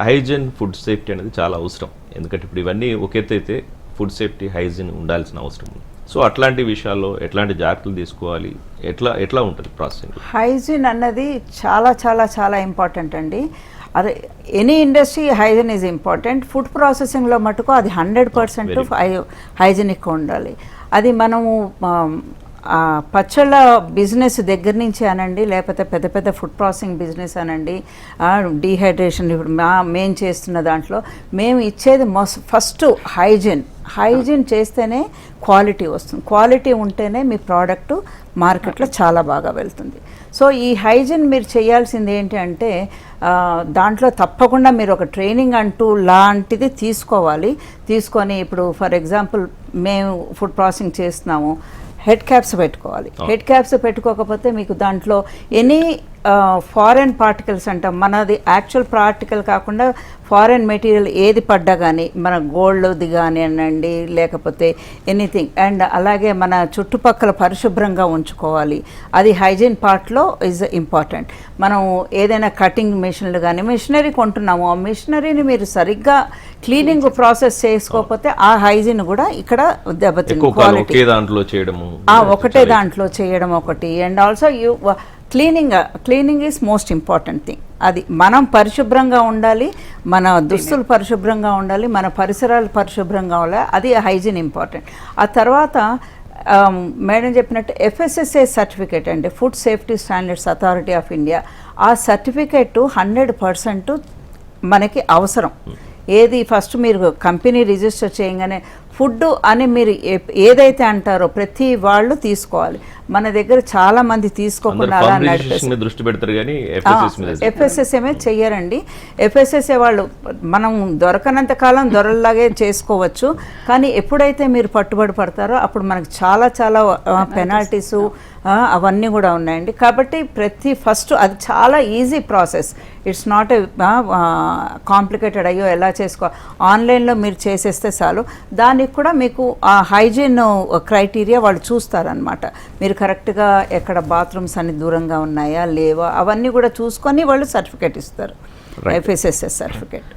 Hygiene, food safety అనేది చాలా అవసరం. ఎందుకంటే ఇప్పుడు ఇవన్నీ ఒక ఎత్తు అయితే ఫుడ్ సేఫ్టీ, హైజీన్ ఉండాల్సిన అవసరం ఉంది. సో అట్లాంటి విషయాల్లో ఎట్లాంటి జాగ్రత్తలు తీసుకోవాలి, ఎట్లా ఉంటుంది ప్రాసెసింగ్? హైజీన్ అన్నది చాలా చాలా చాలా ఇంపార్టెంట్ అండి. అదే any industry hygiene is important. Food ప్రాసెసింగ్లో మటుకు అది 100% హైజీనిక్గా ఉండాలి. అది మనము పచ్చళ్ళ బిజినెస్ దగ్గర నుంచి అనండి, లేకపోతే పెద్ద పెద్ద ఫుడ్ ప్రాసెసింగ్ బిజినెస్ అనండి, డీహైడ్రేషన్ ఇప్పుడు మేము చేస్తున్న దాంట్లో మేము ఇచ్చేది ఫస్ట్ హైజీన్ చేస్తేనే క్వాలిటీ వస్తుంది. క్వాలిటీ ఉంటేనే మీ ప్రోడక్ట్ మార్కెట్లో చాలా బాగా వెళ్తుంది. సో ఈ హైజీన్ మీరు చేయాల్సింది ఏంటి అంటే దాంట్లో తప్పకుండా మీరు ఒక ట్రైనింగ్ అంటూ లాంటిది తీసుకొని ఇప్పుడు ఫర్ ఎగ్జాంపుల్ మేము ఫుడ్ ప్రాసెసింగ్ చేస్తున్నాము, హెడ్ క్యాప్స్ పెట్టుకోవాలి. హెడ్ క్యాప్స్ పెట్టుకోకపోతే మీకు దాంట్లో ఎనీ ఫారెన్ పార్టికల్స్ అంటాం, మనది యాక్చువల్ పార్టికల్ కాకుండా ఫారెన్ మెటీరియల్ ఏది పడ్డా కానీ, మన గోల్డ్ది కానీ అనండి, లేకపోతే ఎనీథింగ్, అండ్ అలాగే మన చుట్టుపక్కల పరిశుభ్రంగా ఉంచుకోవాలి. అది హైజీన్ పార్ట్లో ఈజ్ ఇంపార్టెంట్. మనం ఏదైనా కటింగ్ మిషన్లు కానీ మిషనరీ కొంటున్నాము, ఆ మిషనరీని మీరు సరిగ్గా క్లీనింగ్ ప్రాసెస్ చేసుకోకపోతే ఆ హైజీన్ కూడా ఇక్కడ దెబ్బతింది. క్వాలిటీ ఒకటే దాంట్లో చేయడం ఒకటి, and also cleaning is most important thing. అది మనం పరిశుభ్రంగా ఉండాలి, మన దుస్తులు పరిశుభ్రంగా ఉండాలి, మన పరిసరాలు పరిశుభ్రంగా ఉండాలి. అది హైజీన్ ఇంపార్టెంట్. ఆ తర్వాత మేడం చెప్పినట్టు FSSAI సర్టిఫికేట్ అండి, food safety standards authority of India. ఆ సర్టిఫికేట్ 100% మనకి అవసరం. ఏది ఫస్ట్ మీరు కంపెనీ రిజిస్టర్ చేయగానే ఫుడ్ అని మీరు ఏదైతే అంటారో ప్రతి వాళ్ళు తీసుకోవాలి. మన దగ్గర చాలా మంది తీసుకోకుండా అలా దృష్టి పెడతారు కానీ FSSAI మీద చెయ్యరండి. FSSAI వాళ్ళు మనం దొరకనంత కాలం దొరల్లాగే చేసుకోవచ్చు, కానీ ఎప్పుడైతే మీరు పట్టుబడి పడతారో అప్పుడు మనకు చాలా చాలా పెనాల్టీసు అవన్నీ కూడా ఉన్నాయండి. కాబట్టి ఫస్ట్ అది చాలా easy process. It's not a complicated, అయ్యో ఎలా చేసుకో, ఆన్లైన్లో మీరు చేసేస్తే చాలు. దానికి కూడా మీకు ఆ హైజీన్ క్రైటీరియా వాళ్ళు చూస్తారనమాట. మీరు కరెక్ట్గా ఎక్కడ బాత్రూమ్స్ అన్ని దూరంగా ఉన్నాయా లేవా అవన్నీ కూడా చూసుకొని వాళ్ళు సర్టిఫికేట్ ఇస్తారు, FSSAI సర్టిఫికేట్.